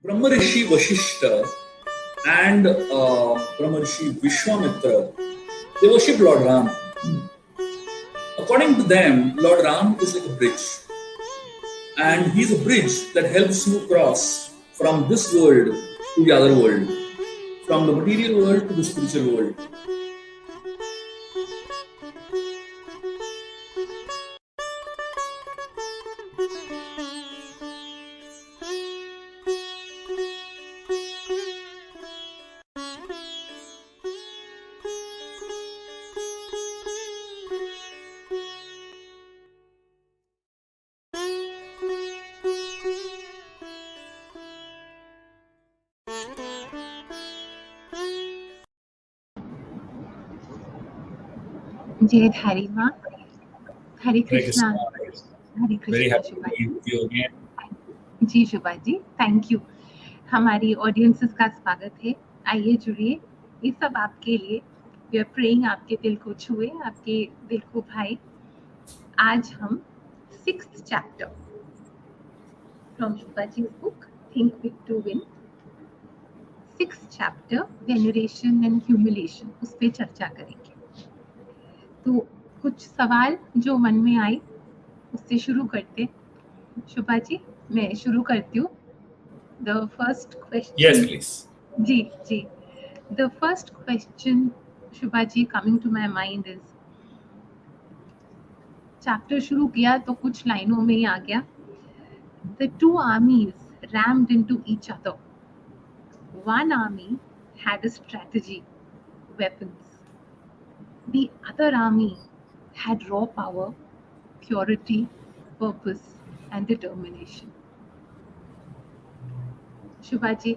Brahmarishi Vashishta and Brahmarishi Vishwamitra, they worship Lord Ram. According to them, Lord Ram is like a bridge. And he's a bridge that helps you cross from this world to the other world, from the material world to the spiritual world. Jai Hari Ma, Hare Krishna. Hare Krishna. Very happy to be with you again. जी Shubha ji, thank you. हमारी audiences का स्वागत है. आइए जुड़िए, ये सब आपके लिए. वी आर प्रेइंग आपके दिल को छुए, आपके दिल को भाए. आज हम 6th chapter from Shubha ji book think big to win, 6th chapter veneration and humiliation, उस पे चर्चा करेंगे. तो कुछ सवाल जो मन में आए उससे शुरू करते. शुभा जी, मैं शुरू करती हूँ. The first question. Yes please. जी. The first question Shubha ji coming to my mind is, chapter शुरू किया तो कुछ लाइनों में ही आ गया. The two armies rammed into each other. One army had a strategy, weapons. The other army had raw power, purity, purpose, and determination. Shubha ji,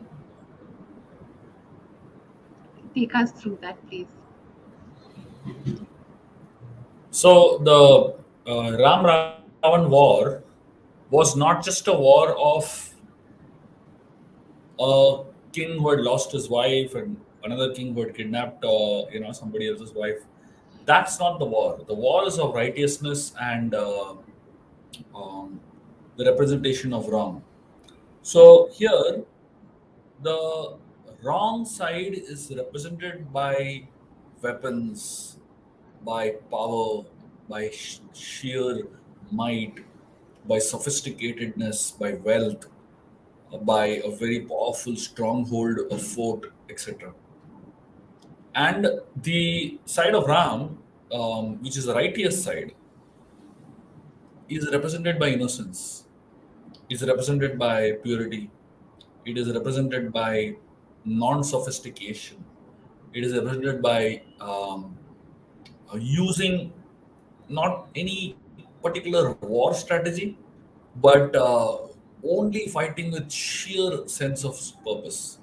take us through that, please. So the Ram-Ravan war was not just a war of a king who had lost his wife and another king who had kidnapped somebody else's wife. That's not the war. The war is of righteousness and the representation of wrong. So here, the wrong side is represented by weapons, by power, by sheer might, by sophisticatedness, by wealth, by a very powerful stronghold, a fort, etc. And the side of Ram, which is the righteous side, is represented by innocence, is represented by purity, it is represented by non-sophistication, it is represented by using not any particular war strategy, but only fighting with sheer sense of purpose.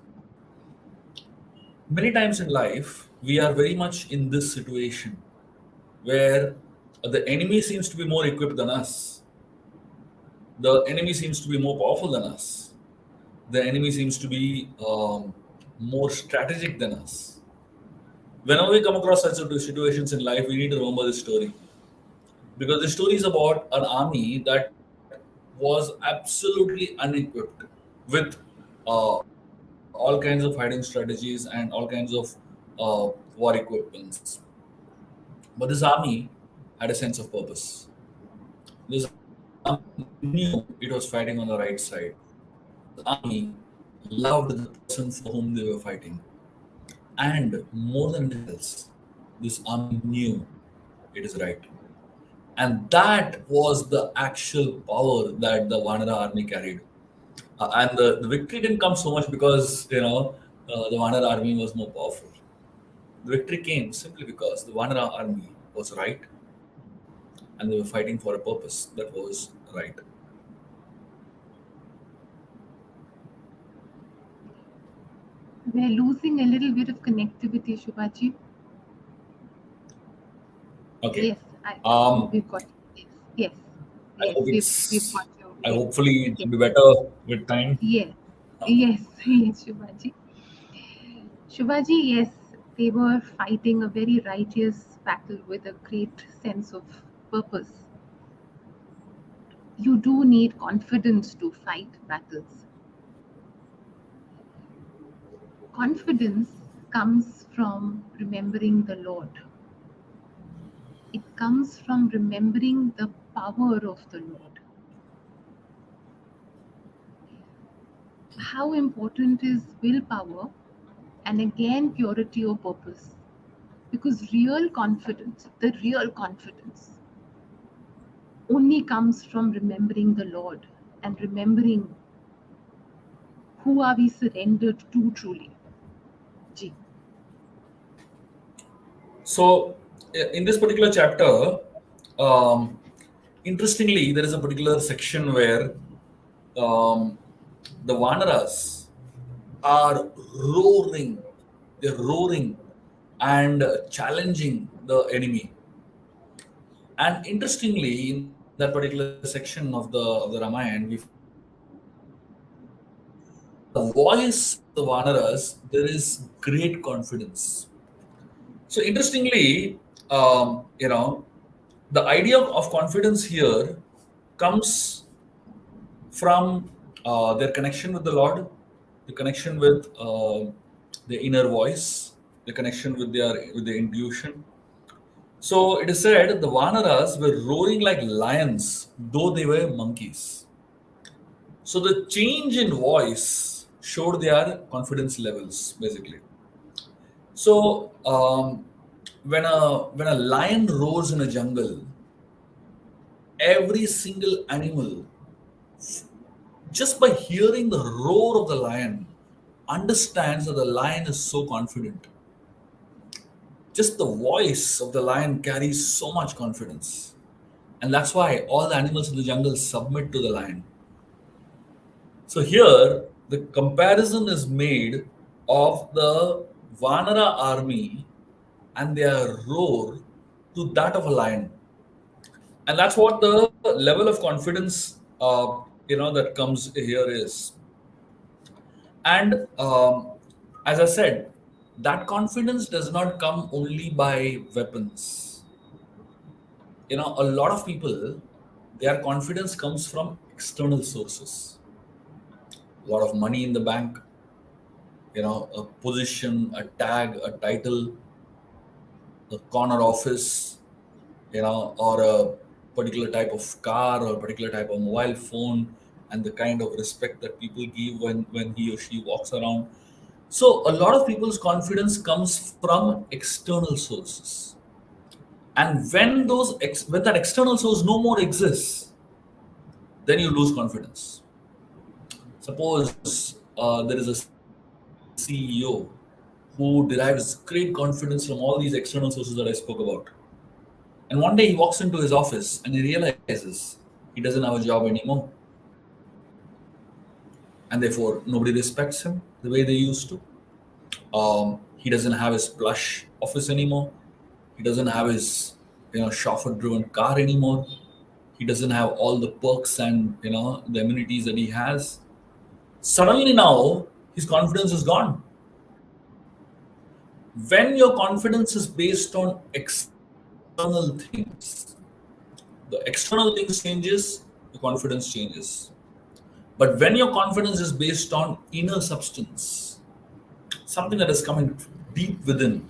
Many times in life, we are very much in this situation where the enemy seems to be more equipped than us. The enemy seems to be more powerful than us. The enemy seems to be more strategic than us. Whenever we come across such situations in life, we need to remember this story. Because the story is about an army that was absolutely unequipped with all kinds of hiding strategies and all kinds of war equipments. But this army had a sense of purpose. This army knew it was fighting on the right side. The army loved the person for whom they were fighting. And more than else, this army knew it is right. And that was the actual power that the Vanara army carried. And the victory didn't come so much because the Vanara army was more powerful. The victory came simply because the Vanara army was right, and they were fighting for a purpose that was right. We're losing a little bit of connectivity, Shubhaji. Okay. Yes, I think Um, we've got yes, yes, I yes. hope We've it's. got you. I Yes, hopefully it yes, will be better with time. yes, yes, yes, Shubhaji. Shubhaji, yes, they were fighting a very righteous battle with a great sense of purpose. You do need confidence to fight battles. Confidence comes from remembering the Lord. It comes from remembering the power of the Lord. How important is willpower and again purity of purpose? Because real confidence, only comes from remembering the Lord and remembering who are we surrendered to truly. Ji. So, in this particular chapter, um, interestingly, there is a particular section where um, the Vanaras are roaring, they're roaring and challenging the enemy. And interestingly, in that particular section of the Ramayan, we find in the voice of the Vanaras, there is great confidence. So interestingly, the idea of confidence here comes from their connection with the Lord, the connection with the inner voice, the connection with their intuition. So it is said the Vanaras were roaring like lions, though they were monkeys. So the change in voice showed their confidence levels, basically. So when a lion roars in a jungle, every single animal, just by hearing the roar of the lion, understands that the lion is so confident. Just the voice of the lion carries so much confidence. And that's why all the animals in the jungle submit to the lion. So here, the comparison is made of the Vanara army and their roar to that of a lion. And that's what the level of confidence that comes here is. And as I said, that confidence does not come only by weapons. A lot of people, their confidence comes from external sources. A lot of money in the bank, a position, a tag, a title, a corner office, or a particular type of car or a particular type of mobile phone, and the kind of respect that people give when he or she walks around. So a lot of people's confidence comes from external sources. And when that external source no more exists, then you lose confidence. Suppose there is a CEO who derives great confidence from all these external sources that I spoke about. And one day he walks into his office and he realizes he doesn't have a job anymore. And therefore, nobody respects him the way they used to. He doesn't have his plush office anymore. He doesn't have his, chauffeur-driven car anymore. He doesn't have all the perks and the amenities that he has. Suddenly now, his confidence is gone. When your confidence is based on external things, the external things changes, the confidence changes. But when your confidence is based on inner substance, something that is coming deep within,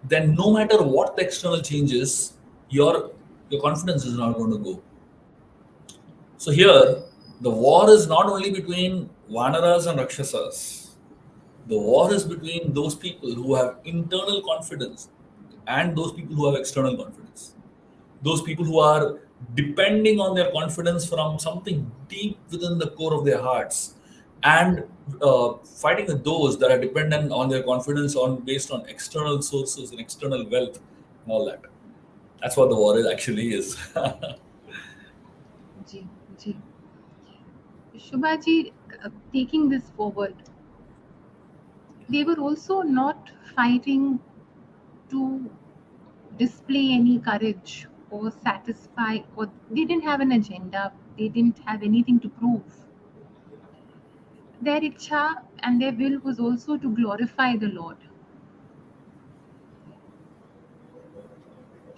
then no matter what the external changes, your confidence is not going to go. So here, the war is not only between Vanaras and Rakshasas. The war is between those people who have internal confidence and those people who have external confidence. Those people who are depending on their confidence from something deep within the core of their hearts, and fighting with those that are dependent on their confidence on based on external sources and external wealth and all that. That's what the war is actually is. Ji, ji. Shubha ji, taking this forward, they were also not fighting to display any courage or satisfy, or they didn't have an agenda, they didn't have anything to prove. Their ichha and their will was also to glorify the Lord.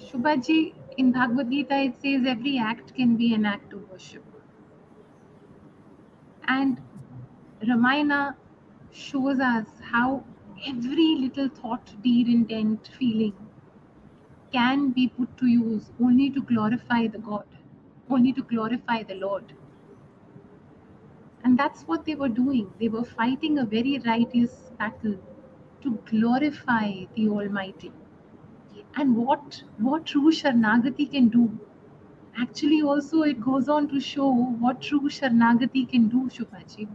Shubhaji, in Bhagavad Gita it says every act can be an act of worship. And Ramayana shows us how every little thought, deed, intent, feeling can be put to use only to glorify the God, only to glorify the Lord. And that's what they were doing. They were fighting a very righteous battle to glorify the Almighty. And what true Sharnagati can do. Actually, also it goes on to show what true Sharnagati can do, Shubhaji.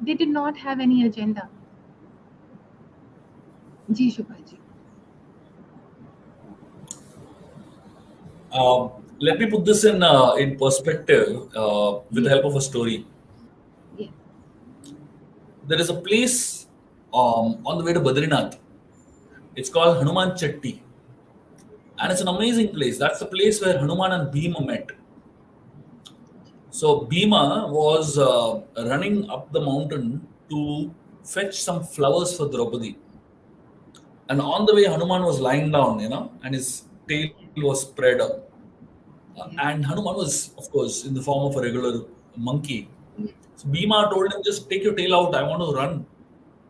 They did not have any agenda. Ji, Shubhaji. Let me put this in perspective with the Yes, help of a story. yes, There is a place on the way to Badrinath. It's called Hanuman Chatti, and it's an amazing place. That's the place where Hanuman and Bhima met. So Bhima was running up the mountain to fetch some flowers for Draupadi, and on the way Hanuman was lying down, and his tail was spread up. yes, And Hanuman was, of course, in the form of a regular monkey. yes, So Bhima told him, "Just take your tail out. I want to run."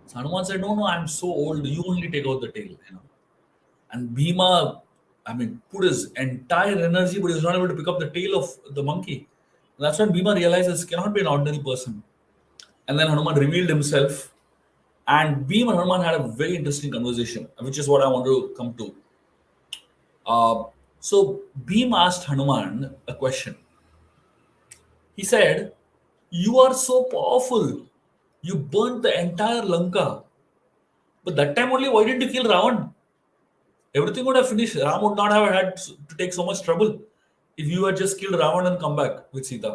So Hanuman said, "No, no, I'm so old. You only take out the tail." And Bhima, I mean, put his entire energy, but he was not able to pick up the tail of the monkey. And that's when Bhima realized this cannot be an ordinary person. And then Hanuman revealed himself. And Bhima and Hanuman had a very interesting conversation, which is what I want to come to. Uh, so Bhima asked Hanuman a question. He said, "You are so powerful. You burnt the entire Lanka. But that time only, why didn't you kill Ravan? Everything would have finished. Ram would not have had to take so much trouble if you had just killed Ravan and come back with Sita."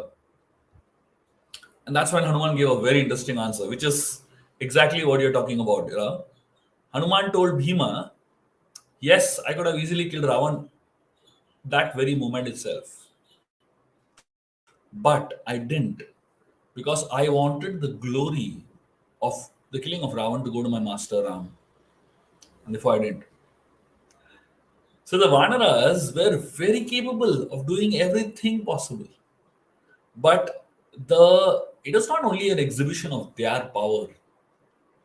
And that's when Hanuman gave a very interesting answer, which is exactly what you're talking about. Hanuman told Bhima, "Yes, I could have easily killed Ravan that very moment itself. But I didn't because I wanted the glory of the killing of Ravan to go to my master Ram. And therefore I didn't." So the Vanaras were very capable of doing everything possible. But it was not only an exhibition of their power.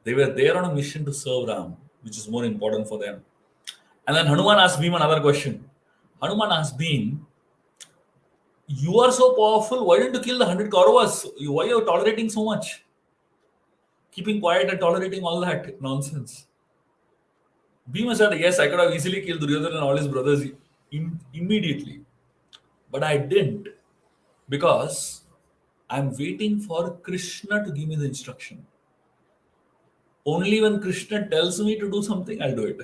They were there on a mission to serve Ram, which is more important for them. And then Hanuman asked Bhim another question. Hanuman asked Bhim, "You are so powerful. Why didn't you kill the 100 Kauravas? Why are you tolerating so much? Keeping quiet and tolerating all that nonsense." Bhima said, "Yes, I could have easily killed Duryodhana and all his brothers immediately. But I didn't because I'm waiting for Krishna to give me the instruction. Only when Krishna tells me to do something, I'll do it."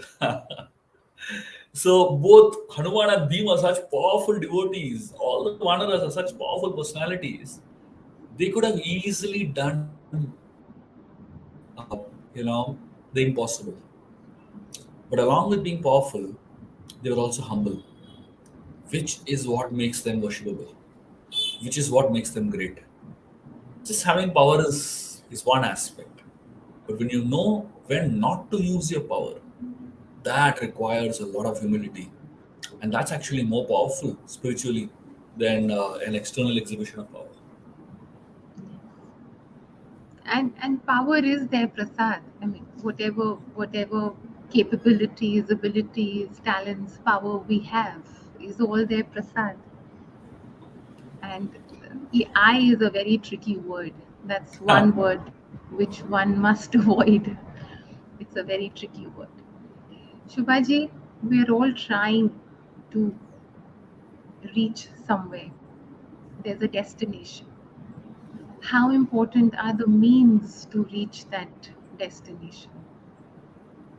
So both Hanuman and Bhima are such powerful devotees. All the Vanaras are such powerful personalities. They could have easily done, the impossible. But along with being powerful, they were also humble, which is what makes them worshipable, which is what makes them great. Just having power is one aspect. But when you know when not to use your power, that requires a lot of humility. And that's actually more powerful spiritually than an external exhibition of power. and power is their prasad. I mean, whatever capabilities, abilities, talents, power we have is all their prasad. And I is a very tricky word. That's one word which one must avoid. It's a very tricky word. Shubhaji, we're all trying to reach somewhere. There's a destination. How important are the means to reach that destination?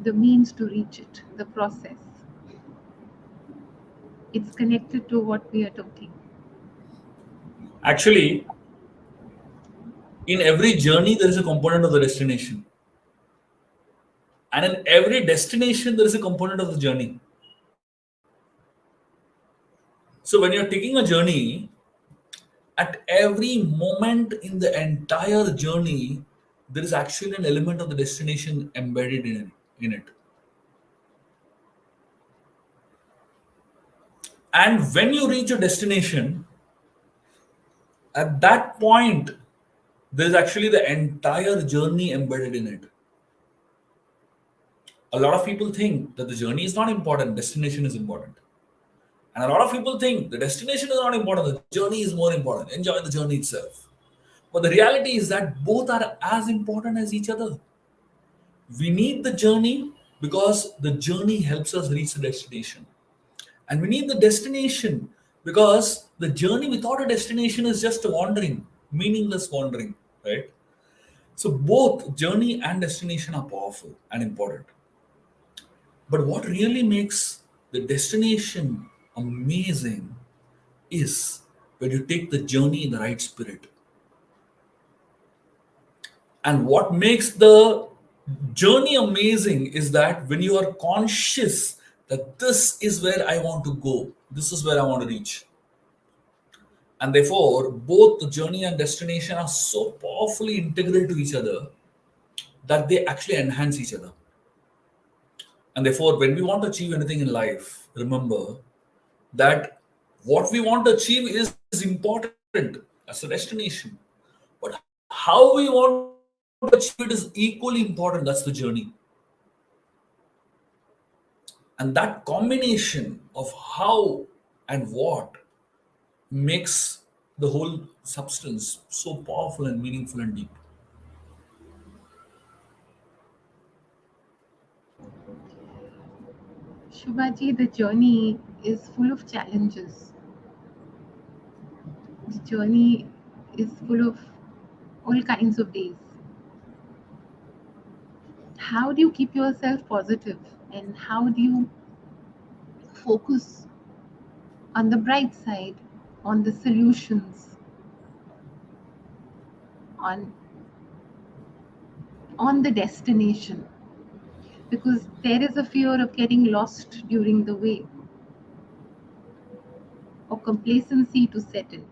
The means to reach it, the process. It's connected to what we are talking. Actually, in every journey, there is a component of the destination. And in every destination, there is a component of the journey. So when you're taking a journey, at every moment in the entire journey, there is actually an element of the destination embedded in it. And when you reach a destination, at that point, there is actually the entire journey embedded in it. A lot of people think that the journey is not important, destination is important. And a lot of people think the destination is not important, the journey is more important. Enjoy the journey itself. But the reality is that both are as important as each other. We need the journey because the journey helps us reach the destination. And we need the destination because the journey without a destination is just a wandering, meaningless wandering, right? So both journey and destination are powerful and important. But what really makes the destination amazing is when you take the journey in the right spirit. And what makes the journey amazing is that when you are conscious that this is where I want to go, this is where I want to reach. And therefore, both the journey and destination are so powerfully integral to each other that they actually enhance each other. And therefore, when we want to achieve anything in life, remember that what we want to achieve is important as a destination. But how we want to achieve it is equally important. That's the journey. And that combination of how and what makes the whole substance so powerful and meaningful and deep. Shubhaji, the journey is full of challenges. The journey is full of all kinds of days. How do you keep yourself positive and how do you focus on the bright side, on the solutions, on the destination? Because there is a fear of getting lost during the way or complacency to set in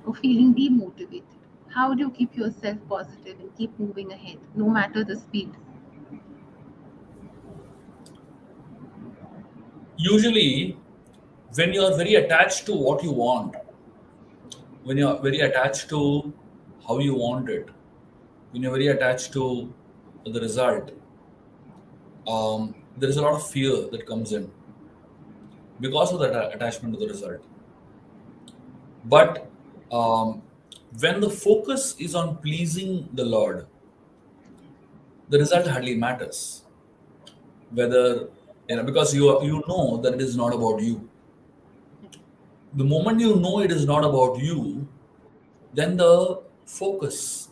or feeling demotivated. How do you keep yourself positive and keep moving ahead no matter the speed? Usually, when you are very attached to what you want, when you are very attached to how you want it, when you're very attached to the result, there is a lot of fear that comes in because of that attachment to the result. But um, when the focus is on pleasing the Lord, the result hardly matters. Whether because you know that it is not about you. The moment you know it is not about you, then the focus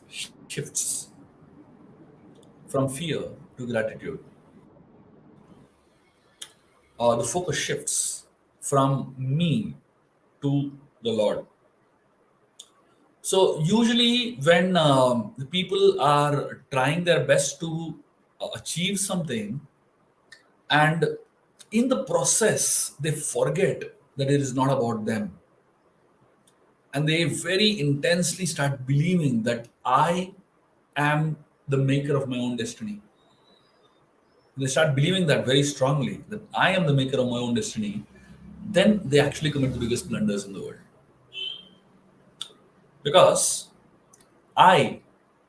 shifts from fear to gratitude. The focus shifts from me to the Lord. So usually, when the people are trying their best to achieve something, and in the process they forget that it is not about them, and they very intensely start believing that I am the maker of my own destiny. They start believing that very strongly that I am the maker of my own destiny. Then they actually commit the biggest blunders in the world because I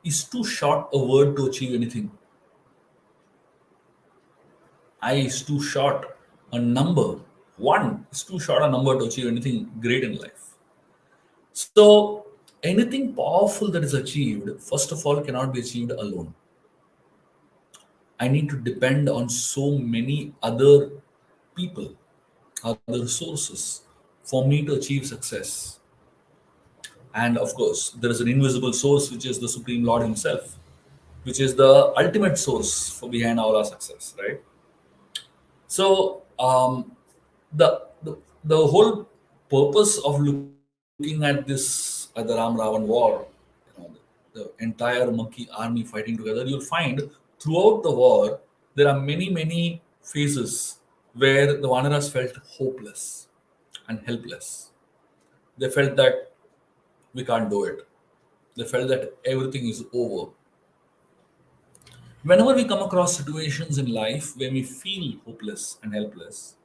is too short a word to achieve anything. I is too short a number. One is too short a number to achieve anything great in life. So, anything powerful that is achieved, first of all, cannot be achieved alone. I need to depend on so many other people. are the resources for me to achieve success. And of course, there is an invisible source, which is the Supreme Lord Himself, which is the ultimate source for behind all our success, right? So the whole purpose of looking at this at the Ram Ravan war, you know, the entire monkey army fighting together, you'll find throughout the war there are many phases where the Vanaras felt hopeless and helpless. They felt that we can't do it. They felt that everything is over. Whenever we come across situations in life where we feel hopeless and helpless,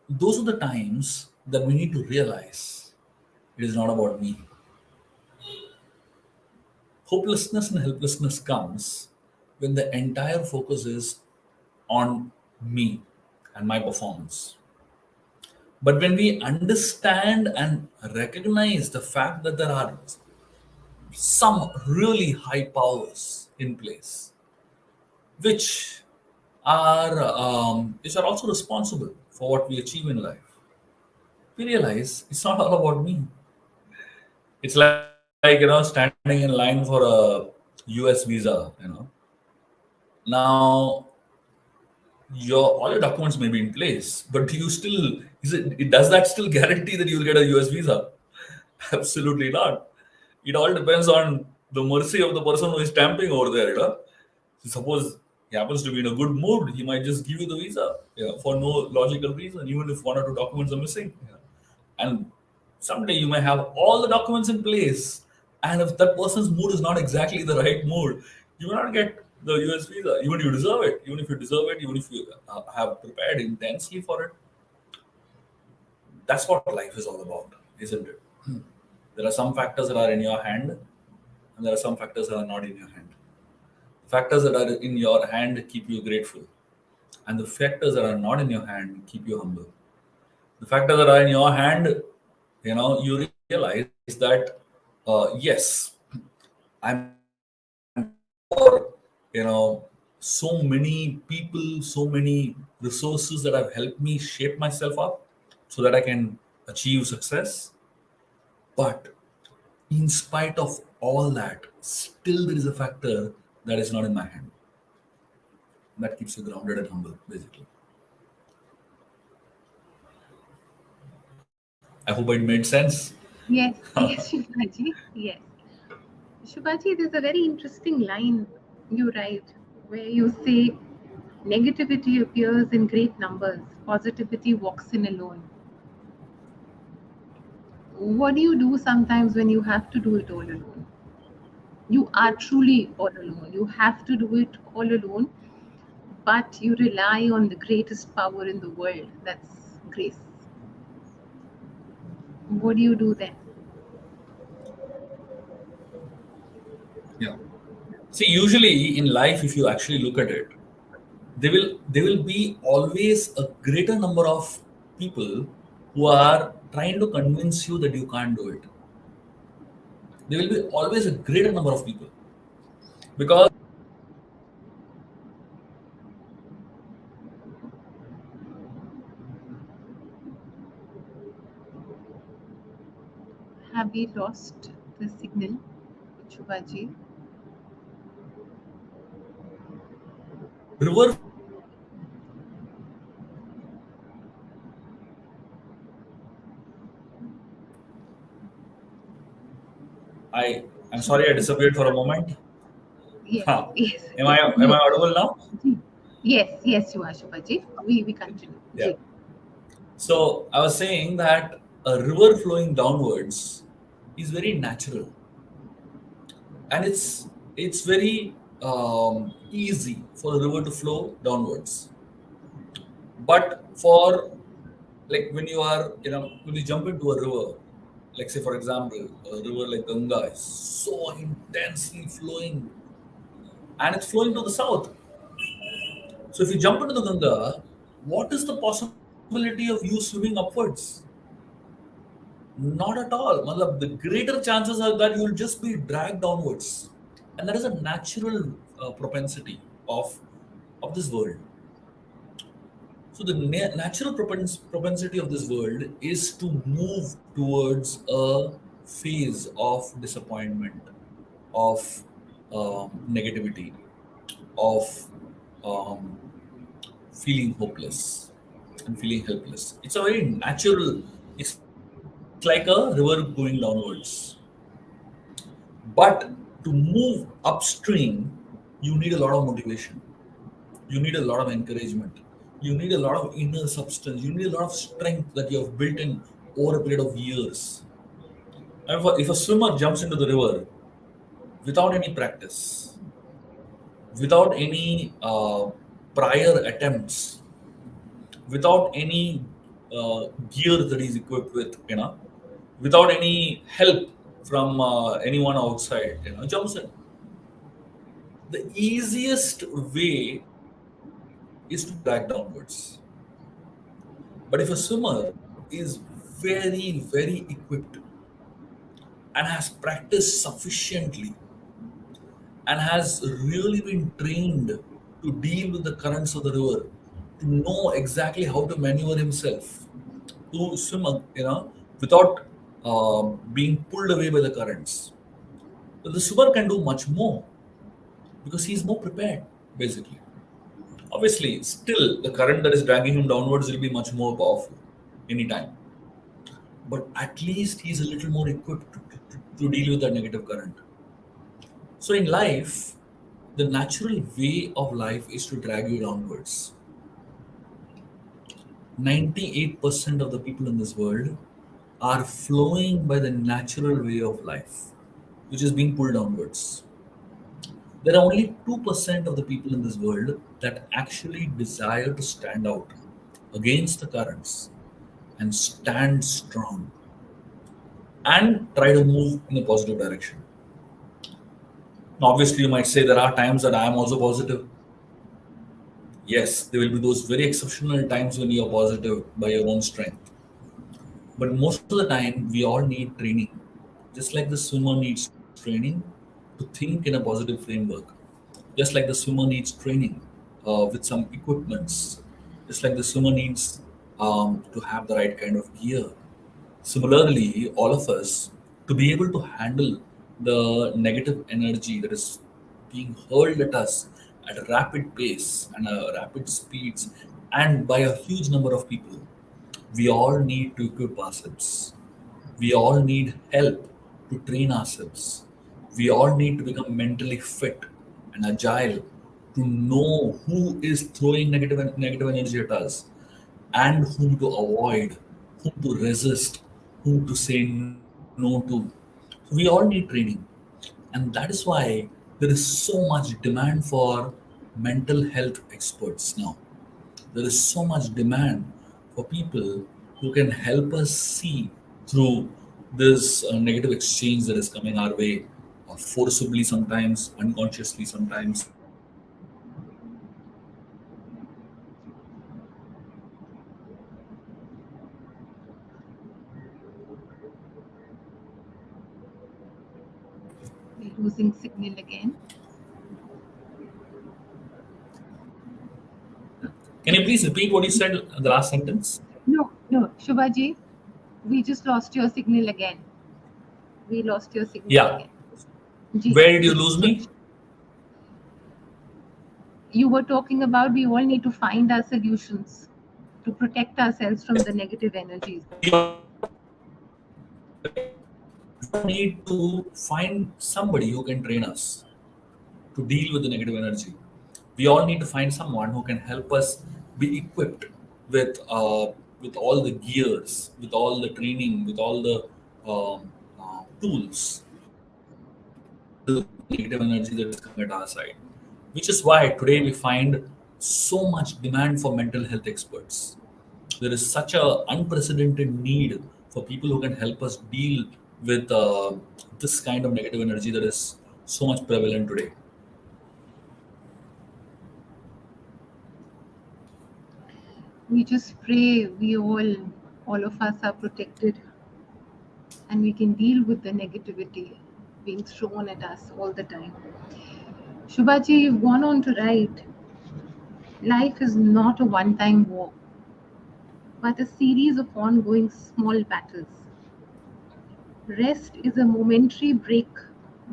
those are the times that we need to realize it is not about me. Hopelessness and helplessness comes when the entire focus is on me and my performance. But when we understand and recognize the fact that there are some really high powers in place, which which are also responsible for what we achieve in life, we realize it's not all about me. It's like, standing in line for a US visa, Now your all your documents may be in place, but do you still does that still guarantee that you'll get a US visa? Absolutely not. It all depends on the mercy of the person who is stamping over there. Suppose he happens to be in a good mood, he might just give you the visa, for no logical reason, even if one or two documents are missing. And someday you may have all the documents in place, and if that person's mood is not exactly the right mood, you will not get the US visa, even if you deserve it, even if you deserve it, even if you have prepared intensely for it. That's what life is all about, isn't it? There are some factors that are in your hand, and there are some factors that are not in your hand. The factors that are in your hand keep you grateful, and the factors that are not in your hand keep you humble. The factors that are in your hand, you realize that, yes, I'm grateful for, so many people, so many resources that have helped me shape myself up so that I can achieve success. But in spite of all that, still there is a factor that is not in my hand. That keeps you grounded and humble, basically. I hope it made sense. Yes, yes, Shubhaji. Yes. Shubhaji, there's a very interesting line you write where you say, negativity appears in great numbers, positivity walks in alone. What do you do sometimes when you have to do it all alone? You are truly all alone. You have to do it all alone, but you rely on the greatest power in the world. That's grace. What do you do then? Yeah. See, usually in life, if you actually look at it, there will be always a greater number of people who are trying to convince you that you can't do it. There will be always a greater number of people because Have we lost the signal, Shubhaji? river. I'm sorry, I disappeared for a moment. Yes, Huh. yes, Am I yes. am I audible now? Yes, yes, you are, Shubhaji. We continue. Yeah. Ji. So I was saying that a river flowing downwards is very natural, and it's very easy for the river to flow downwards. But for, like, when you are, when you jump into a river, like, say for example, a river like Ganga is so intensely flowing, and it's flowing to the south. So if you jump into the Ganga, what is the possibility of you swimming upwards? Not at all. Matlab, the greater chances are that you will just be dragged downwards, and that is a natural propensity of this world. So the natural propensity of this world is to move towards a phase of disappointment, of negativity, of um, feeling hopeless and feeling helpless. It's a very natural. It's like a river going downwards. But to move upstream, you need a lot of motivation. You need a lot of encouragement. You need a lot of inner substance. You need a lot of strength that you have built in over a period of years. If a swimmer jumps into the river without any practice, without any prior attempts, without any gear that he's equipped with, without any help from anyone outside, jumps in. The easiest way is to be dragged downwards. But if a swimmer is very, very equipped and has practiced sufficiently and has really been trained to deal with the currents of the river, to know exactly how to maneuver himself, to swim, without being pulled away by the currents, the swimmer can do much more because he's more prepared, basically. Obviously, still the current that is dragging him downwards will be much more powerful anytime. But at least he's a little more equipped to deal with that negative current. So in life, the natural way of life is to drag you downwards. 98% of the people in this world are flowing by the natural way of life, which is being pulled downwards. There are only 2% of the people in this world that actually desire to stand out against the currents and stand strong and try to move in a positive direction. Now, obviously, you might say there are times that I am also positive. Yes, there will be those very exceptional times when you are positive by your own strength. But most of the time, we all need training. Just like the swimmer needs training to think in a positive framework, just like the swimmer needs training with some equipments, just like the swimmer needs to have the right kind of gear. Similarly, all of us, to be able to handle the negative energy that is being hurled at us at a rapid pace and a rapid speeds and by a huge number of people, we all need to equip ourselves. We all need help to train ourselves. We all need to become mentally fit and agile to know who is throwing negative energy at us and whom to avoid, whom to resist, whom to say no to. We all need training. And that is why there is so much demand for mental health experts now. There is so much demand for people who can help us see through this negative exchange that is coming our way, forcibly sometimes, unconsciously sometimes. We're losing signal again. Can you please repeat what you said in the last sentence? No, Shubhaji, we just lost your signal again. We lost your signal Yeah. again. Ji, Where did you ji. lose So me? you were talking about we all need to find our solutions to protect ourselves from the negative energies. We all need to find somebody who can train us to deal with the negative energy. We all need to find someone who can help us be equipped with all the gears, with all the training, with all the tools to handle the negative energy that is coming at our side. Which is why today we find so much demand for mental health experts. There is such a unprecedented need for people who can help us deal with this kind of negative energy that is so much prevalent today. We just pray all of us are protected and we can deal with the negativity being thrown at us all the time. Shubhaji, you've gone on to write, life is not a one-time war. but a series of ongoing small battles. Rest is a momentary break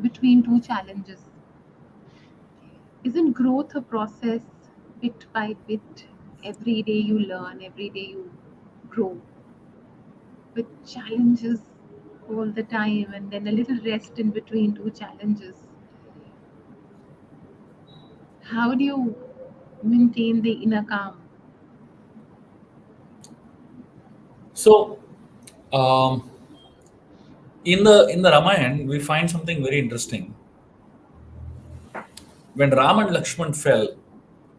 between two challenges. Isn't growth a process bit by bit? Every day you learn, every day you grow with challenges all the time, and then a little rest in between two challenges. How do you maintain the inner calm? So, um, in the Ramayan, we find something very interesting. When Ram and Lakshman fell,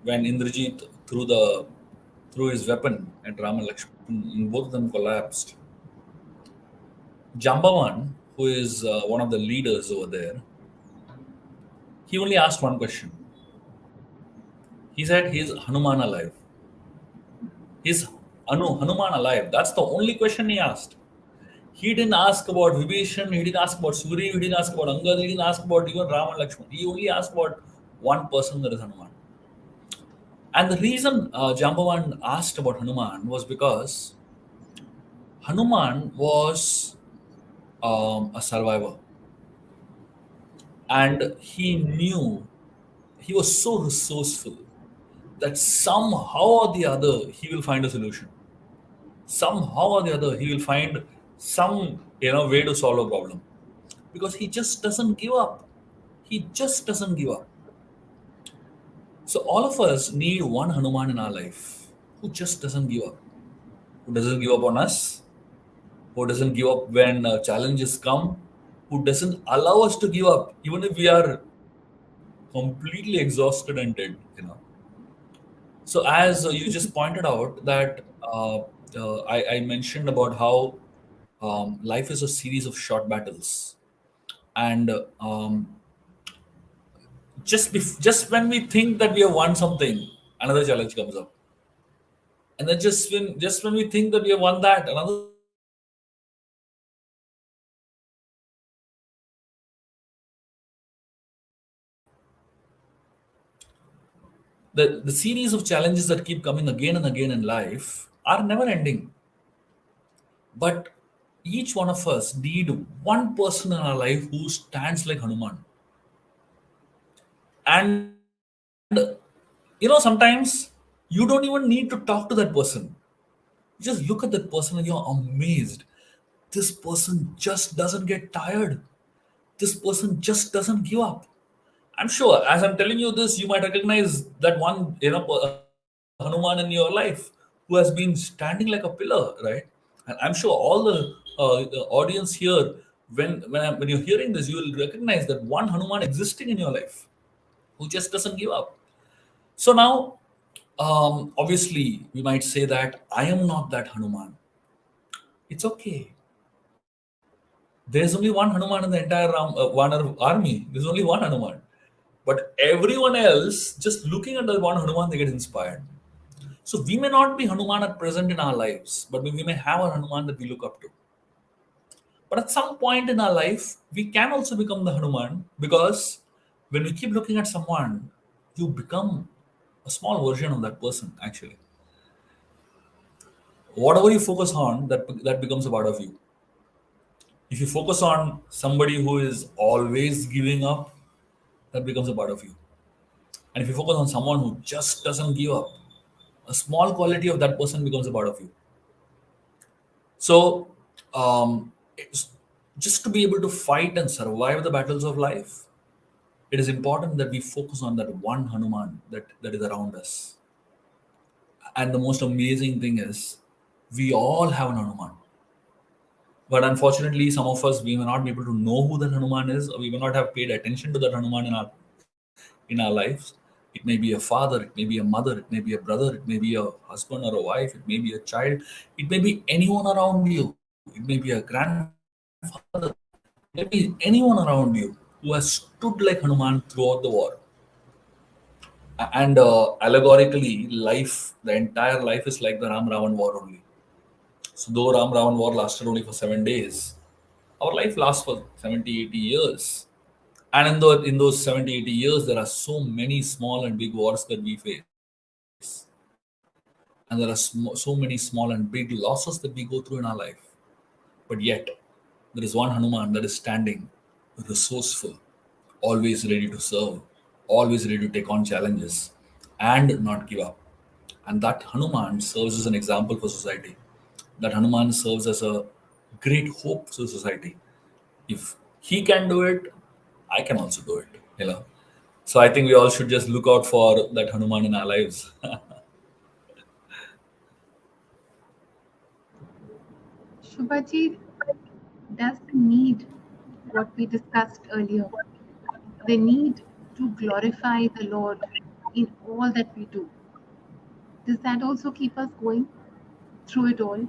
when Indrajit threw his weapon at Ram and Lakshman, and both of them collapsed. Jambavan, who is one of the leaders over there, he only asked one question. He said, "Is Hanuman alive? Is Hanuman alive?" That's the only question he asked. He didn't ask about Vibhishan, he didn't ask about Suri, he didn't ask about Angad, he didn't ask about even Ram and Lakshman. He only asked about one person, that is Hanuman. And the reason Jambavan asked about Hanuman was because Hanuman was a survivor, and he knew, he was so resourceful that somehow or the other he will find a solution. Somehow or the other he will find some way to solve a problem, because he just doesn't give up. He just doesn't give up. So all of us need one Hanuman in our life who just doesn't give up, who doesn't give up on us, who doesn't give up when challenges come, who doesn't allow us to give up even if we are completely exhausted and dead. So as you just pointed out that I mentioned about how life is a series of short battles, and just when we think that we have won something, another challenge comes up, and then just when we think that we have won that, another challenge comes up. So the series of challenges that keep coming again and again in life are never ending. But each one of us need one person in our life who stands like Hanuman. And sometimes you don't even need to talk to that person. You just look at that person and you're amazed. This person just doesn't get tired. This person just doesn't give up. I'm sure as I'm telling you this, you might recognize that one, Hanuman in your life who has been standing like a pillar, right? And I'm sure all the audience here, when you're hearing this, you will recognize that one Hanuman existing in your life who just doesn't give up. So now, obviously, we might say that I am not that Hanuman. It's okay. There's only one Hanuman in the entire Vanar army. There's only one Hanuman. But everyone else, just looking at that one Hanuman, they get inspired. So we may not be Hanuman at present in our lives, but we may have a Hanuman that we look up to. But at some point in our life, we can also become the Hanuman, because when we keep looking at someone, you become a small version of that person, actually. Whatever you focus on, that becomes a part of you. If you focus on somebody who is always giving up, that becomes a part of you. And if you focus on someone who just doesn't give up, a small quality of that person becomes a part of you. So, it's just to be able to fight and survive the battles of life, it is important that we focus on that one Hanuman that is around us. And the most amazing thing is, we all have an Hanuman. But unfortunately, some of us, we may not be able to know who that Hanuman is, or we may not have paid attention to that Hanuman in our lives. It may be a father, it may be a mother, it may be a brother, it may be a husband or a wife, it may be a child, it may be anyone around you, it may be a grandfather, it may be anyone around you who has stood like Hanuman throughout the war. And allegorically, the entire life is like the Ram Ravan war only. So though Ram Ravan war lasted only for 7 days, our life lasts for 70, 80 years. And in those 70, 80 years, there are so many small and big wars that we face. And the most important thing is and there are so many small and big losses that we go through in our life. But yet, there is one Hanuman that is standing, resourceful, always ready to serve, always ready to take on challenges, and not give up. And that Hanuman serves as an example for society. That Hanuman serves as a great hope to society. If he can do it, I can also do it. You know. So I think we all should just look out for that Hanuman in our lives. Shubhaji, does the need, what we discussed earlier, the need to glorify the Lord in all that we do, does that also keep us going through it all?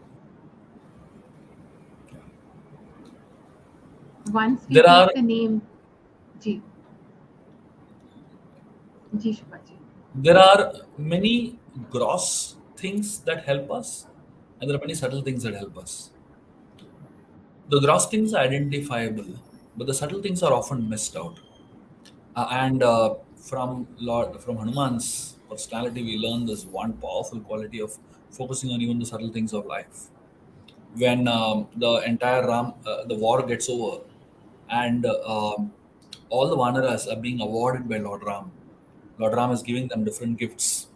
Once we there are take the name, Ji, Ji Shubhaji. there are many gross things that help us, and there are many subtle things that help us. The gross things are identifiable, but the subtle things are often missed out. And from Hanuman's personality, we learn this one powerful quality of focusing on even the subtle things of life. When the entire the war gets over, and all the Vanaras are being awarded by Lord Ram. Lord Ram is giving them different gifts,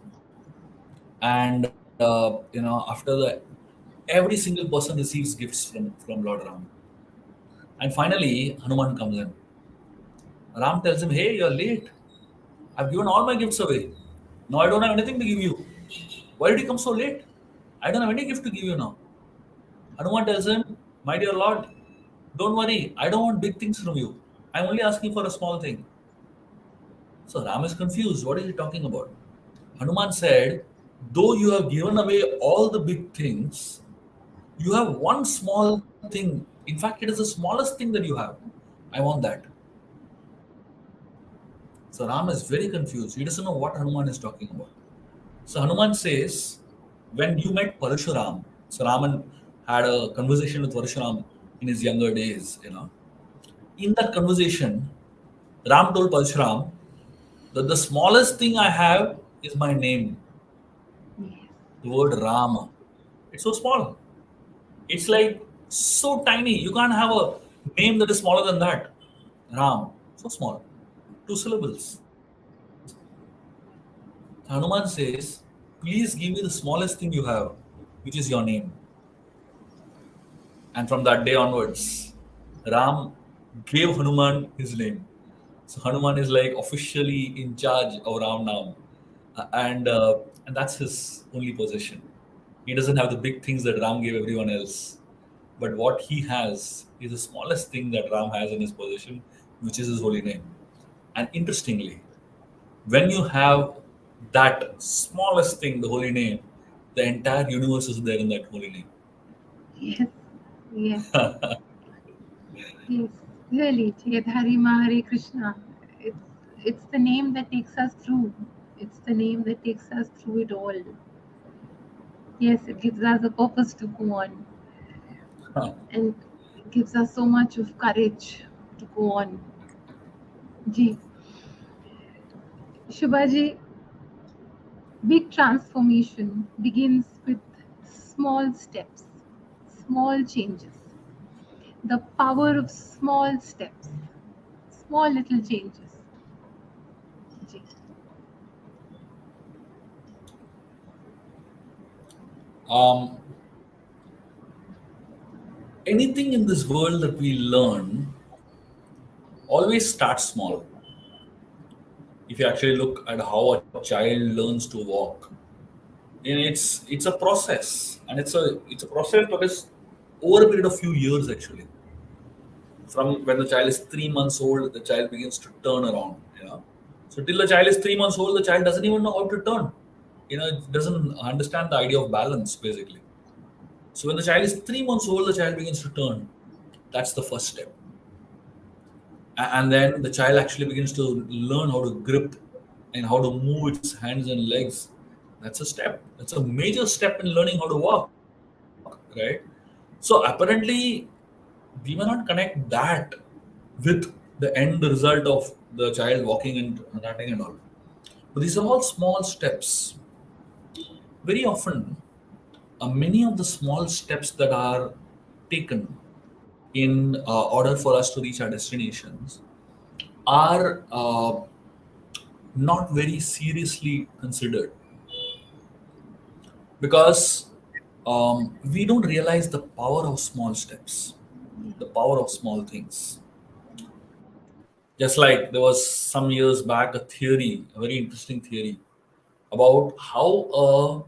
and after the every single person receives gifts from Lord Ram, and finally Hanuman comes in. Ram tells him, "Hey, you're late. I've given all my gifts away. Now I don't have anything to give you. Why did you come so late? I don't have any gift to give you now." Hanuman tells him, "My dear Lord, don't worry. I don't want big things from you. I'm only asking for a small thing." So Ram is confused. What is he talking about? Hanuman said, "Though you have given away all the big things, you have one small thing. In fact, it is the smallest thing that you have. I want that." So Ram is very confused. He doesn't know what Hanuman is talking about. So Hanuman says, when you met Parashuram, so Raman had a conversation with Parashuram in his younger days, In that conversation, Ram told Parashuram that the smallest thing I have is my name, Yes, the word Rama. It's so small. It's like so tiny. You can't have a name that is smaller than that. Ram, so small. Two syllables. Hanuman says, "Please give me the smallest thing you have, which is your name." And from that day onwards, Ram gave Hanuman his name. So Hanuman is like officially in charge of Ram now, and that's his only possession. He doesn't have the big things that Ram gave everyone else, but what he has is the smallest thing that Ram has in his possession, which is his holy name. And interestingly, when you have that smallest thing, the holy name, the entire universe is there in that holy name. yes, yes, yes. Really, Jayadhari Ma Hare Krishna. It's it's the name that takes us through. It's the name that takes us through it all. Yes, it gives us a purpose to go on, and it gives us so much of courage to go on. Ji, Shubhaji, big transformation begins with small steps, small changes. The power of small steps, small little changes. Ji. um, Anything in this world that we learn always starts small. If you actually look at how a child learns to walk, and it's a process, and it's a process that is over a period of few years actually. From when the child is 3 months old, the child begins to turn around. So till the child is 3 months old, the child doesn't even know how to turn. It doesn't understand the idea of balance basically. So when the child is 3 months old, the child begins to turn. That's the first step. And then the child actually begins to learn how to grip and how to move its hands and legs. That's a step. That's a major step in learning how to walk, right? So apparently, we may not connect that with the end result of the child walking and running and all. But these are all small steps. very often, many of the small steps that are taken in order for us to reach our destinations are not very seriously considered because we don't realize the power of small steps, the power of small things. Just like there was some years back a theory, a very interesting theory about how a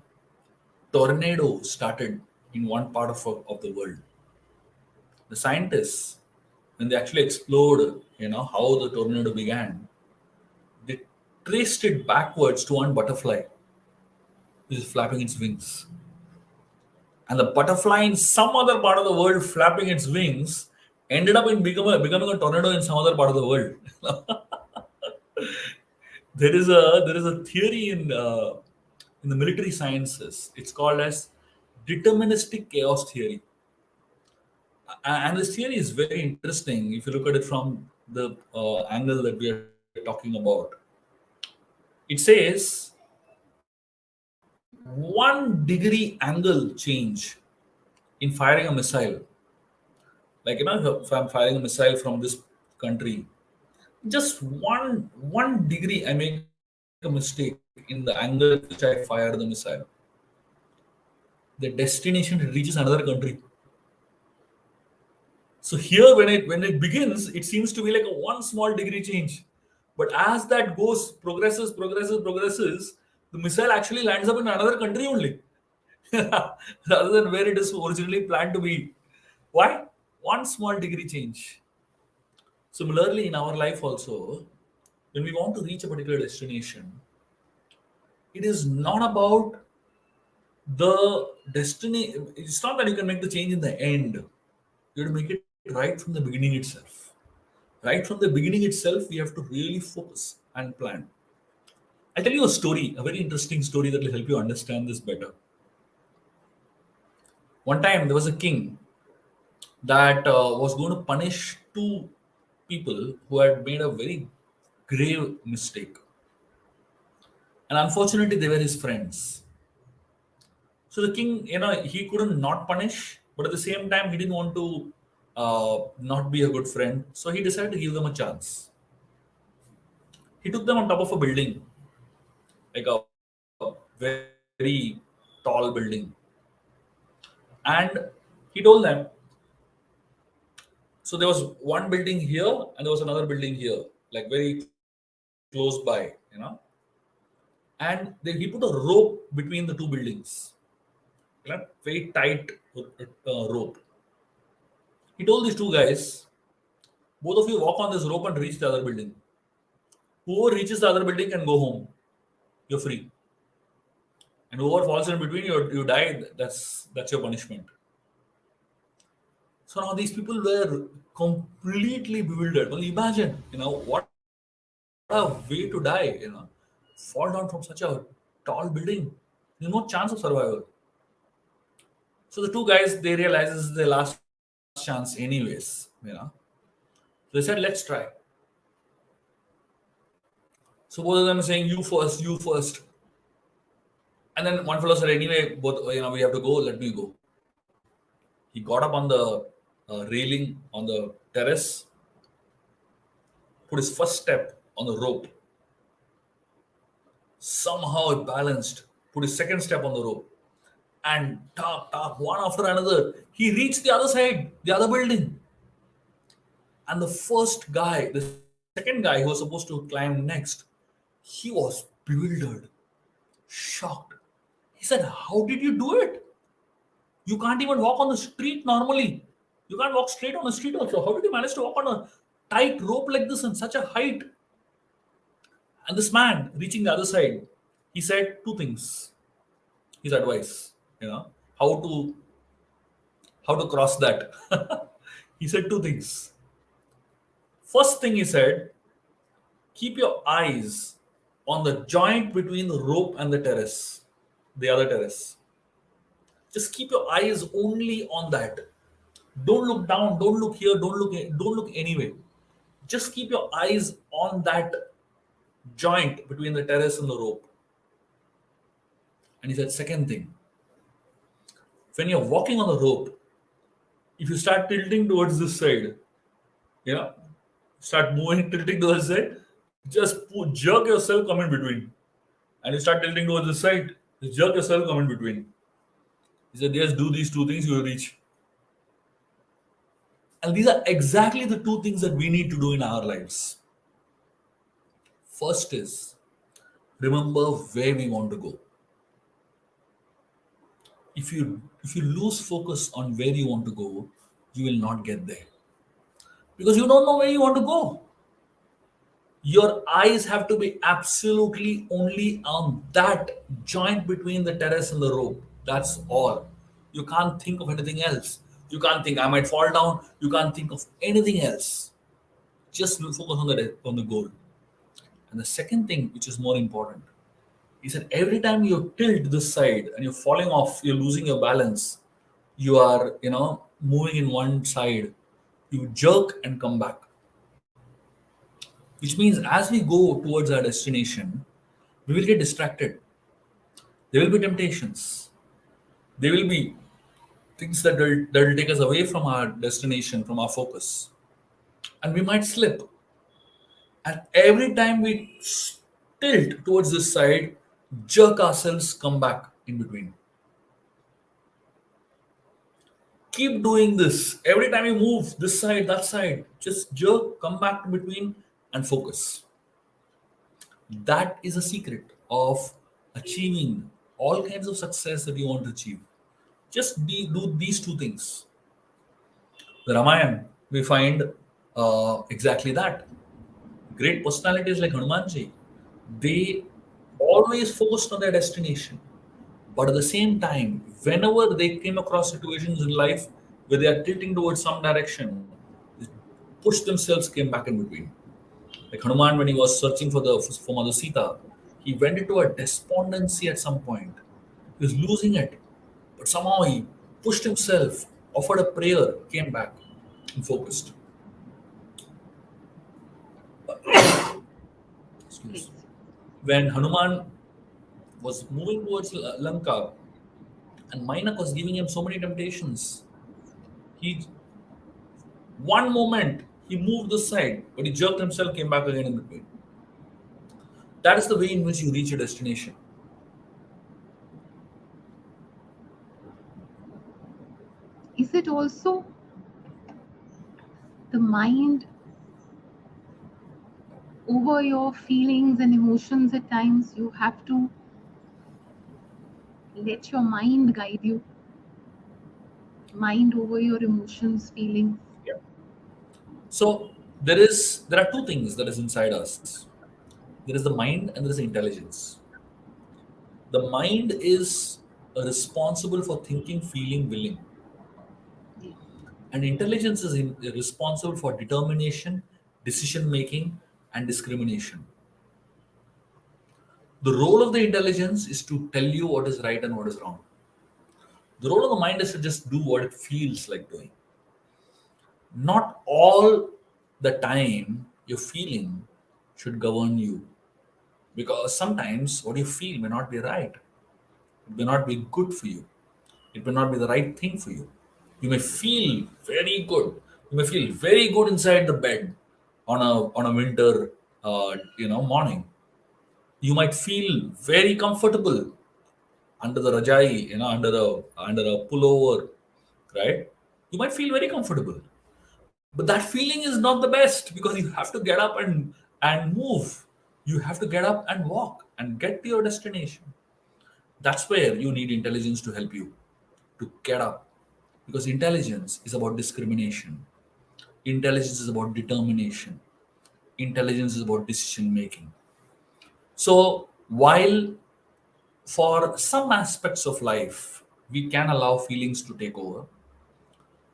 tornado started in one part of the world. The scientists, when they actually explored, how the tornado began, they traced it backwards to one butterfly which is flapping its wings. And the butterfly in some other part of the world flapping its wings ended up in becoming a tornado in some other part of the world. There is a theory in the military sciences. It's called as deterministic chaos theory. And this theory is very interesting if you look at it from the angle that we are talking about. It says one degree angle change in firing a missile, like if I'm firing a missile from this country, just one degree I make a mistake in the angle at which I fire the missile, the destination reaches another country. So here, when it begins, it seems to be like a one small degree change. But as that goes, progresses, the missile actually lands up in another country only, rather than where it is originally planned to be. Why? One small degree change. Similarly, in our life also, when we want to reach a particular destination, it is not about the destiny. It's not that you can make the change in the end. You have to make it right from the beginning itself. Right from the beginning itself, we have to really focus and plan. I'll tell you a story, a very interesting story that will help you understand this better. One time, there was a king that was going to punish two people who had made a very grave mistake. And unfortunately, they were his friends. So the king, he couldn't not punish, but at the same time, he didn't want to not be a good friend. So he decided to give them a chance. He took them on top of a building, like a very tall building. And he told them, so there was one building here and there was another building here, like very close by. And then he put a rope between the two buildings, very tight rope. He told these two guys, both of you walk on this rope and reach the other building. Whoever reaches the other building can go home. You're free. And whoever falls in between, you die. That's your punishment. So now these people were completely bewildered. Well, imagine, what a way to die, fall down from such a tall building. There's no chance of survival. So the two guys, they realize this is their last chance anyways. So they said, let's try. So both of them are saying, you first, you first. And then one fellow said, anyway, both, we have to go, let me go. He got up on the railing on the terrace, put his first step on the rope. Somehow it balanced, put his second step on the rope, and talk, one after another. He reached the other side, the other building. And the first guy, the second guy who was supposed to climb next, he was bewildered, shocked. He said, how did you do it? You can't even walk on the street normally. You can't walk straight on the street also. How did you manage to walk on a tight rope like this in such a height? And this man reaching the other side, he said two things. His advice, how to how to cross that. He said two things. First thing he said, keep your eyes on the joint between the rope and the terrace, the other terrace. Just keep your eyes only on that. Don't look down, don't look here, don't look anywhere. Just keep your eyes on that joint between the terrace and the rope. And he said, second thing, when you're walking on the rope, if you start tilting towards this side, you know, start moving, tilting towards the side, just jerk yourself, come in between. And you start tilting towards the side, just jerk yourself, come in between. He said, just do these two things, you will reach. And these are exactly the two things that we need to do in our lives. First is remember where we want to go. If you lose focus on where you want to go, you will not get there because you don't know where you want to go. Your eyes have to be absolutely only on that joint between the terrace and the rope. That's all. You can't think of anything else. You can't think I might fall down. You can't think of anything else. Just focus on the goal. And the second thing, which is more important, is that every time you tilt this side and you're falling off, you're losing your balance. You are, moving in one side. You jerk and come back, which means as we go towards our destination, we will get distracted. There will be temptations. There will be things that will take us away from our destination, from our focus. And we might slip. And every time we tilt towards this side, jerk ourselves, come back in between. Keep doing this. Every time you move this side, that side, just jerk, come back in between, and focus. That is a secret of achieving all kinds of success that you want to achieve. Just do these two things. The Ramayan, we find exactly that. Great personalities like Hanumanji, they always focused on their destination. But at the same time, whenever they came across situations in life where they are tilting towards some direction, they pushed themselves, came back in between. Like Hanuman, when he was searching for Mother Sita, he went into a despondency at some point. He was losing it, but somehow he pushed himself, offered a prayer, came back, and focused. Excuse. Please. When Hanuman was moving towards Lanka, and Mainak was giving him so many temptations, he one moment he moved this side, but he jerked himself, came back again in between. That is the way in which you reach your destination. Is it also the mind over your feelings and emotions at times? You have to let your mind guide you. Mind over your emotions, feelings. Yeah. So there are two things that is inside us. There is the mind and there is the intelligence. The mind is responsible for thinking, feeling, willing, Yeah. and intelligence is responsible for determination, decision making, and discrimination. The role of the intelligence is to tell you what is right and what is wrong. The role of the mind is to just do what it feels like doing. Not all the time your feeling should govern you, because sometimes what you feel may not be right. It may not be good for you. It may not be the right thing for you. You may feel very good. You may feel very good inside the bed on a winter morning. You might feel very comfortable under the rajai, under a pullover, right? You might feel very comfortable, but that feeling is not the best because you have to get up and move. You have to get up and walk and get to your destination. That's where you need intelligence to help you to get up, because intelligence is about discrimination. Intelligence is about determination. Intelligence is about decision making. So while for some aspects of life we can allow feelings to take over,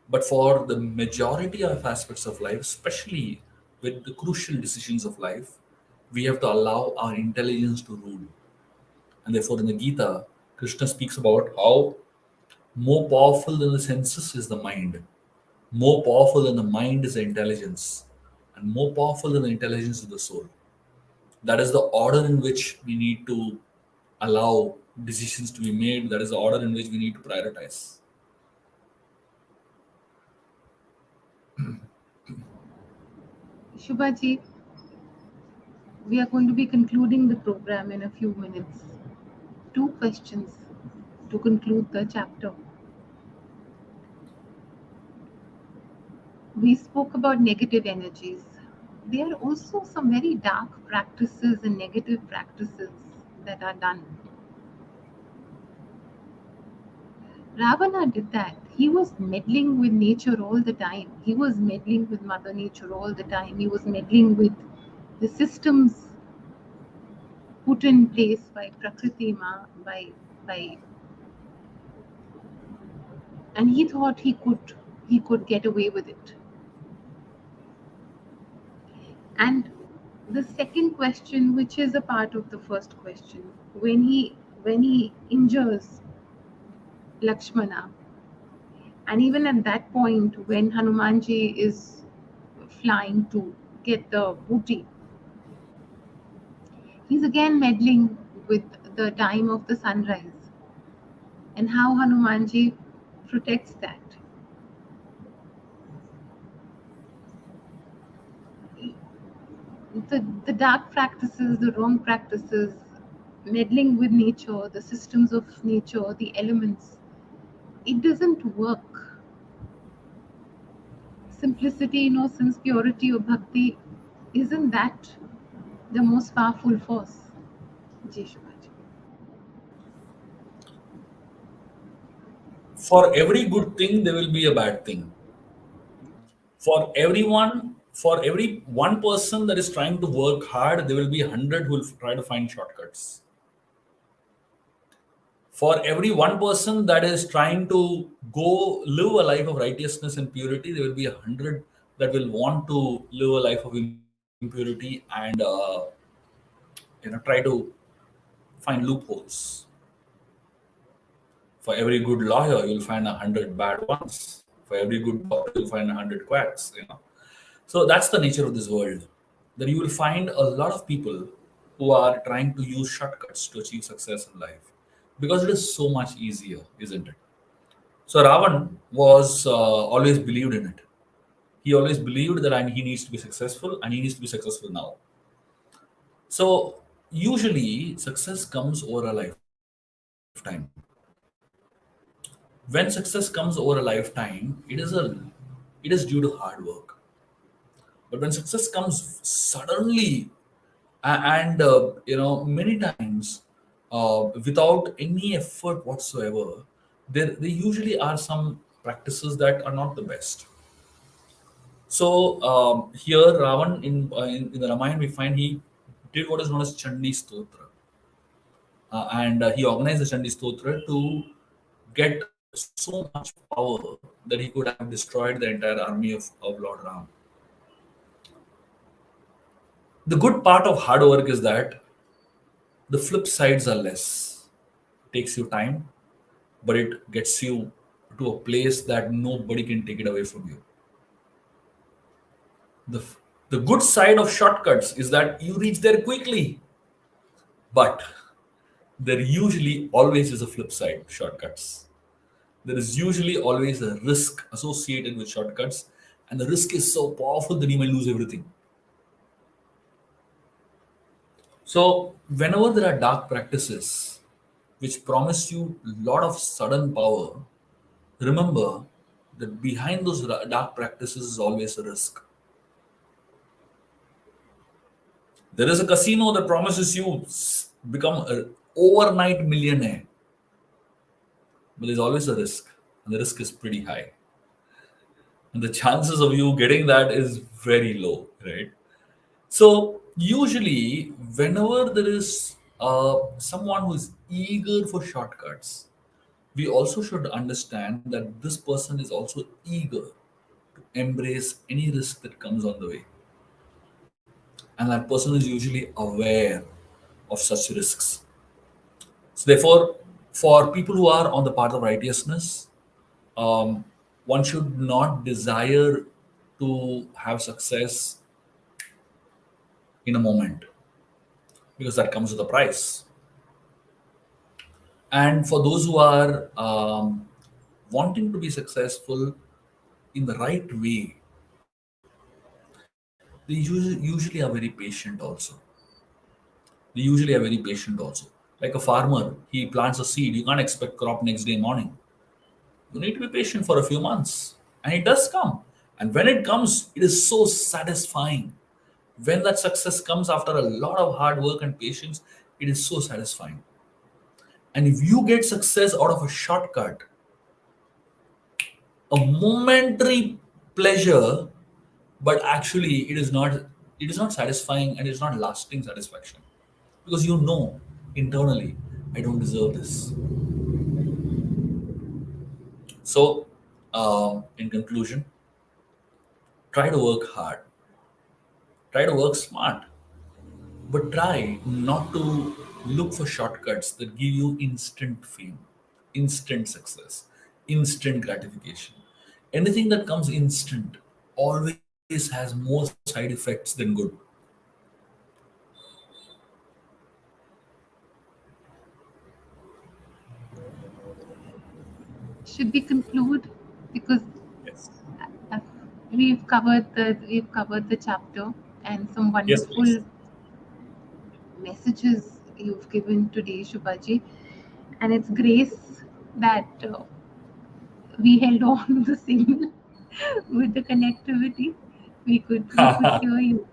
but for the majority of aspects of life, especially with the crucial decisions of life, we have to allow our intelligence to rule. And therefore, in the Gita, Krishna speaks about how more powerful than the senses is the mind, more powerful than the mind is the intelligence, and more powerful than the intelligence is the soul. That is the order in which we need to allow decisions to be made. That is the order in which we need to prioritize. Shubha ji, we are going to be concluding the program in a few minutes. Two questions to conclude the chapter. We spoke about negative energies. There are also some very dark practices and negative practices that are done. Ravana did that. He was meddling with nature all the time. He was meddling with Mother Nature all the time. He was meddling with the systems put in place by Prakriti Ma, by, and he thought he could get away with it. And the second question, which is a part of the first question, when he injures Lakshmana, and even at that point when Hanumanji is flying to get the booty, he's again meddling with the time of the sunrise and how Hanumanji protects that. The dark practices, the wrong practices, meddling with nature, the systems of nature, the elements, it doesn't work. Simplicity, innocence, purity, or bhakti, isn't that the most powerful force? Ji Shubhaji. For every good thing, there will be a bad thing. For every one person that is trying to work hard, there will be 100 who will try to find shortcuts. For every one person that is trying to go live a life of righteousness and purity, there will be 100 that will want to live a life of impurity and try to find loopholes. For every good lawyer, you'll find 100 bad ones. For every good doctor, you'll find 100 quacks. So that's the nature of this world. That you will find a lot of people who are trying to use shortcuts to achieve success in life because it is so much easier, isn't it? So Ravan was always believed in it. He always believed that he needs to be successful and he needs to be successful now. So usually success comes over a lifetime. When success comes over a lifetime, it is due to hard work. But when success comes suddenly and many times without any effort whatsoever, there usually are some practices that are not the best. So here Ravan in the Ramayan we find he did what is known as Chandi Stotra, and he organized the Chandi Stotra to get so much power that he could have destroyed the entire army of Lord Ram. The good part of hard work is that the flip sides are less. It takes you time, but it gets you to a place that nobody can take it away from you. The, the good side of shortcuts is that you reach there quickly, but there usually always is a flip side of shortcuts. There is usually always a risk associated with shortcuts, and the risk is so powerful that you may lose everything. So, whenever there are dark practices which promise you a lot of sudden power, remember that behind those dark practices is always a risk. There is a casino that promises you become an overnight millionaire, but there's always a risk, and the risk is pretty high. And the chances of you getting that is very low, right? So, usually, whenever there is someone who is eager for shortcuts, we also should understand that this person is also eager to embrace any risk that comes on the way. And that person is usually aware of such risks. So, therefore, for people who are on the path of righteousness, um, one should not desire to have success in a moment because that comes with a price. And for those who are wanting to be successful in the right way, they usually are very patient also. They usually are very patient also. Like a farmer, he plants a seed. You can't expect crop next day morning. You need to be patient for a few months. And it does come. And when it comes, it is so satisfying. When that success comes after a lot of hard work and patience, it is so satisfying. And if you get success out of a shortcut, a momentary pleasure, but actually it is not satisfying and it's not lasting satisfaction. Because you know internally, I don't deserve this. So, in conclusion, try to work hard, try to work smart, but try not to look for shortcuts that give you instant fame, instant success, instant gratification. Anything that comes instant always has more side effects than good. Should we conclude? Because Yes. uh, we've covered the chapter and some Yes, please. wonderful messages you've given today, Shubhaji. And it's grace that we held on to the signal with the connectivity. We could hear you.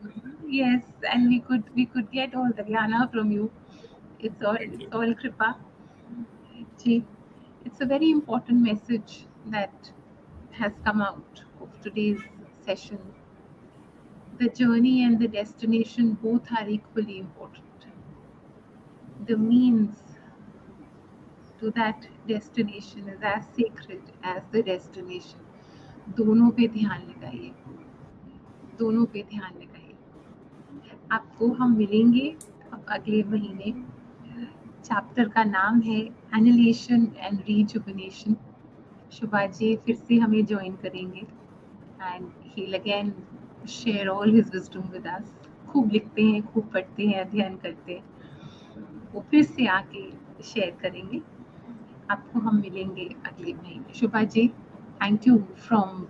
Yes, and we could get all the jnana from you. It's all Thank you. it's all kripa. Ji, it's a very important message that has come out of today's session. The journey and the destination both are equally important. The means to that destination is as sacred as the destination. दोनों पे ध्यान लगाइए, दोनों पे ध्यान लगाइए. आपको हम मिलेंगे अब अगले महीने. चैप्टर का नाम है एनिलेशन एंड रीजुबिनेशन. शुभाजी फिर से हमें ज्वाइन करेंगे and he'll again share all his wisdom with us. खूब लिखते हैं, खूब पढ़ते हैं, अध्ययन करते हैं. वो फिर से आके शेयर करेंगे. आपको हम मिलेंगे अगले महीने. शुभा जी, thank you from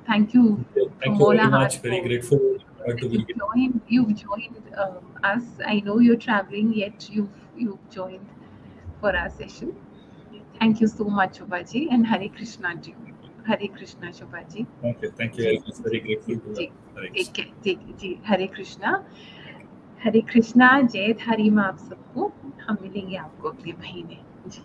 thank you Thank from you all very our much. heart Very for grateful to that be here. you've joined us. I know you're traveling, yet you've joined for our session. Thank you so much, Shubha ji, and Hare Krishna ji. Hare Krishna, Shubha ji. Thank you. Thank you ji very much. Very grateful to ji, that. Hare take Krishna. Care. Ji ji, Hare Krishna. Hare Krishna, जय हरि माँ आप सबको. हम मिलेंगे आपको अगले महीने. जी.